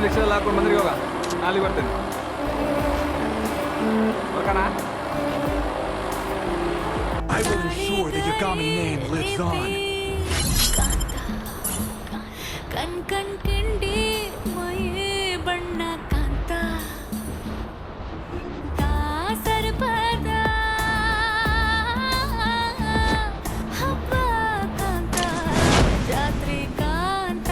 ರಿಕ್ಷಾದಲ್ಲಿ ಹಾಕೊಂಡು ಬಂದ್ರಿ ಇವಾಗ ನಾಳೆ ಬರ್ತೇನೆ ಬರ್ಕಣ. I will ensure the Yagami name lives on. ಕಣ್ ಕಣ್ ಕಿಂಡಿ ಮಯೇ ಬಣ್ಣ ಕಾಂತ ಸರ್ಪದ ಹಬ್ಬ ಕಾಂತ ಜಾತ್ರೆ ಕಾಂತ.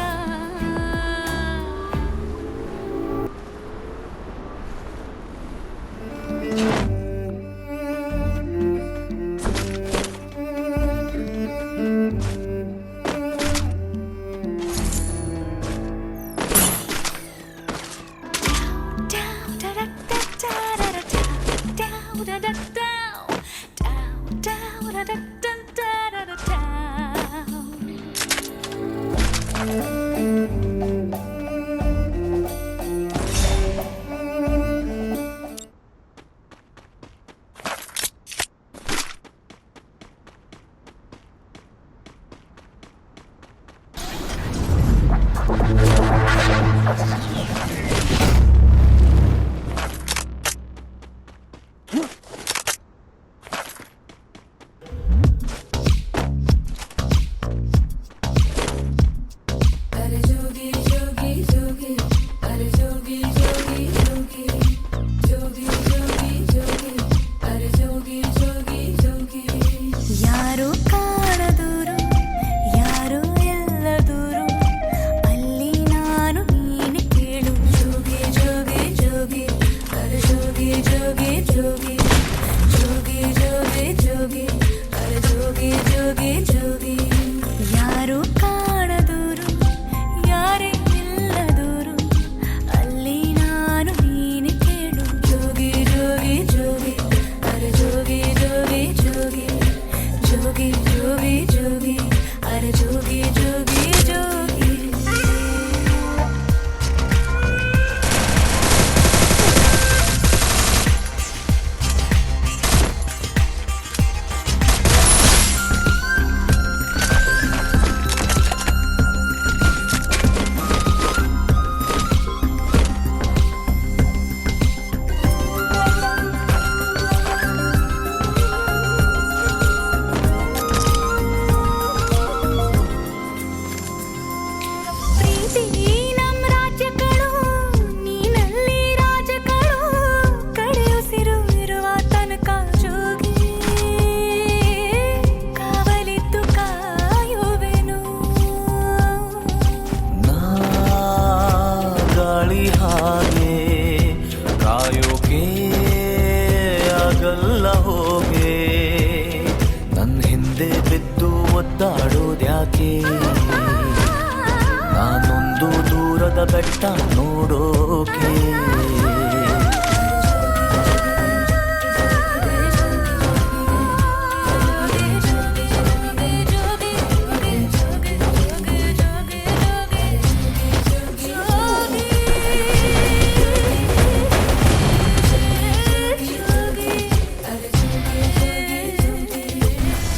ನಾನೊಂದು ದೂರದ ಬೆಟ್ಟ ನೋಡೋಕೆ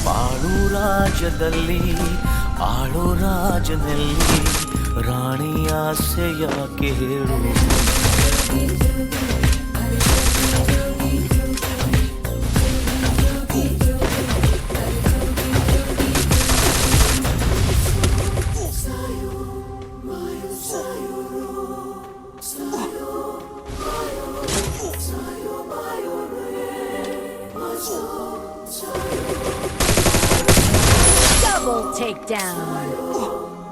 ಬಾಳು ರಾಜ್ಯದಲ್ಲಿ ಆಳೋ ರಾಜನಲ್ಲಿ ರಾಣಿಯ ಆಸೆಯಾಕೆ ಹೇಳು Double takedown.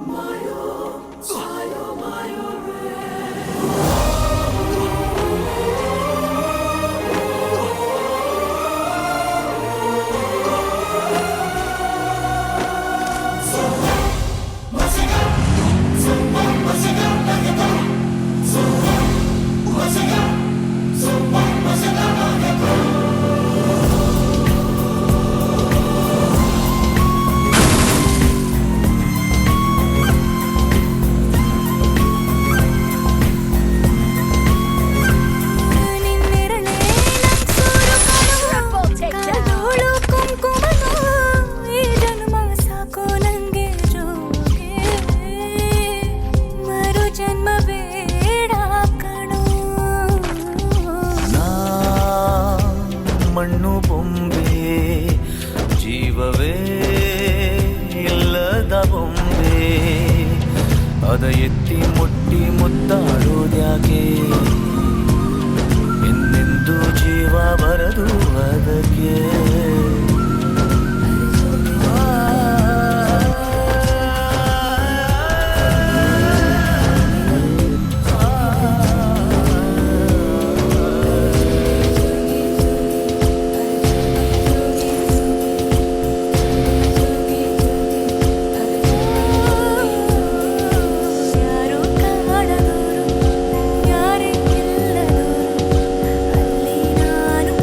ಮಣ್ಣು ಬೊಂಬೆ, ಜೀವವೇ ಇಲ್ಲದ ಬೊಂಬೆ, ಅದ ಎತ್ತಿ ಮುಟ್ಟಿ ಮುತ್ತಾಡೋದ್ಯಾಕೆ, ಇನ್ನೆಂದು ಜೀವ ಬರದು ಅದಕ್ಕೆ. ಯಾರೋ ಕಾಣದವರು ಯಾರೇ ಗೆಲ್ಲದವರು ಅಲ್ಲಿ ನಾನು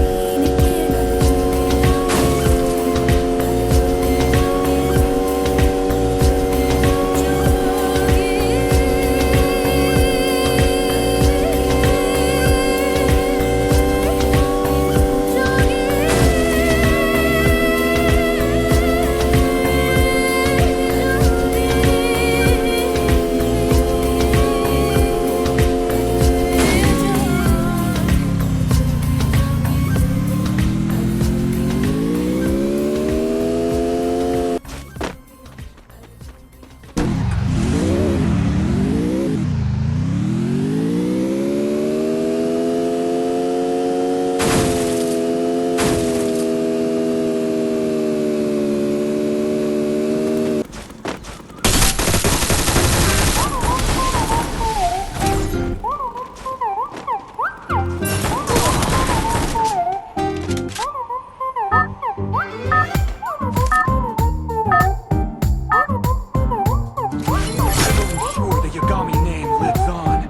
Ensure the Yagami name lives on.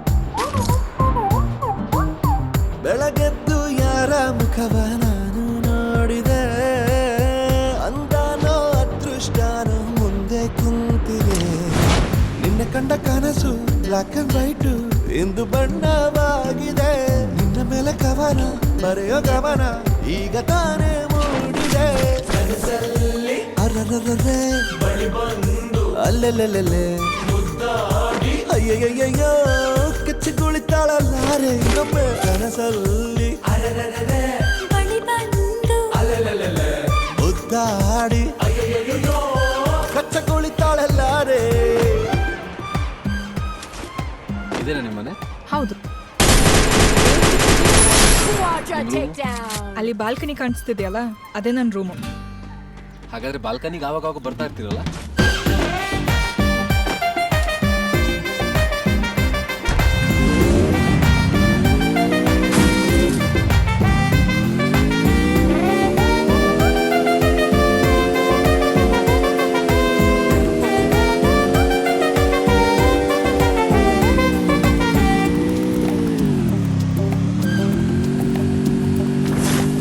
ಬೆಳಗೆದ್ದು ಯಾರ ಮುಖವ ನಾನು ನೋಡಿದೆ, ಅಂದಾನೋ ಅದೃಷ್ಟನೋ ಮುಂದೆ ಕುಂತಿದೆ. ನಿನ್ನ ಕಂಡ ಕನಸು ಬ್ಲಾಕ್ ಅಂಡ್ ವೈಟ್ ಇಂದು ಬಣ್ಣವಾಗಿದೆ. ನಿನ್ನ ಮೇಲೆ ಕವನ ಬರೆಯೋ ಗಮನ ಈಗ ತಾನೇ ಮೂಡಿದೆ. ಕನಸಲ್ಲಿ ಅರರರರೆ ಬಳಿ ಬಂದು ಅಲ್ಲೆಲ್ಲೆಲ್ಲೆ ಅಯ್ಯಯ್ಯಯ್ಯೋ ಕೆಚ್ಚಗುಳಿತಾಳಲ್ಲಾರೆ ಇನ್ನೊಮ್ಮೆ ಕನಸಲ್ಲಿ ಬಳಿ ಬಂದು ಮುದ್ದಾಡಿ ಕಚ್ಚಗುಳಿತಾಳಲ್ಲಾರೆ. ಇದೇನಾ ನಿಮ್ಮನೆ? ಹೌದು, Quadra takedown. ಅಲ್ಲಿ ಬಾಲ್ಕನಿ ಕಾಣಿಸ್ತಿದೆಯಲ್ಲ, ಅದೇ ನನ್ನ ರೂಮು. ಹಾಗಾದ್ರೆ ಬಾಲ್ಕನಿಗೆ ಆವಾಗ ಬರ್ತಾ ಇರ್ತೀರಲ್ಲ?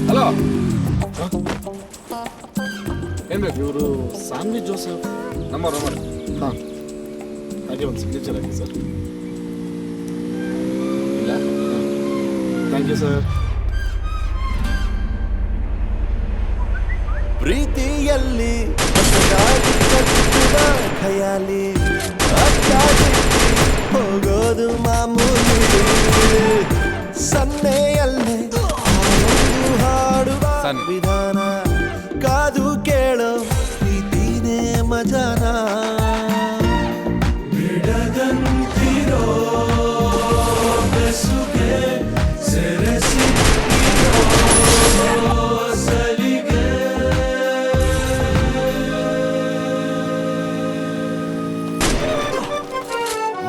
ಹಲೋ, ಏನ್ ಬೇಕು? ಇವರು ಸಾನ್ವಿ ಜೋಸೆಫ್. ನಂಬರ್ ಹಾಂ, ಹಾಗೆ ಒಂದು ಸಿಗ್ನೇಚರ್ ಆಗಿ ಸರ್. ಇಲ್ಲ. Thank you sir. ಪ್ರೀತಿಯಲ್ಲಿ ಹೊಸದಾಗಿ ಕಟ್ಟಿದ ಖಯಾಲಿ ಅಚ್ಚಾಗಿ ಹೋಗೋದು ಮಾಮೂಲಿ. ಸನ್ನೆಯಲ್ಲೇ ಹಾಡೊಂದು ಹಾಡುವ ಸನ್ನೆ. ವಿಧಾನ ಕಾದು ಕೇಳೋ ಪ್ರೀತಿನೇ ಮಜಾನ. ಬಿಡದಂತಿರೋ ಬೆಸುಗೆ ಸೆರೆ ಸಿಕ್ಕಿರೋ ಸಲಿಗೆ.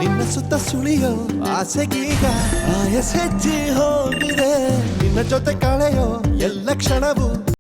ನಿನ್ನ ಸುತ್ತ ಸುಳಿಯೋ ಆಸೆಗೀಗ ಆಯಸ್ ಹೆಚ್ಚಿ ಹೋಗಿದೆ. ನಿನ್ನ ಜೊತೆ ಕಳೆಯೋ ಎಲ್ಲ ಕ್ಷಣವು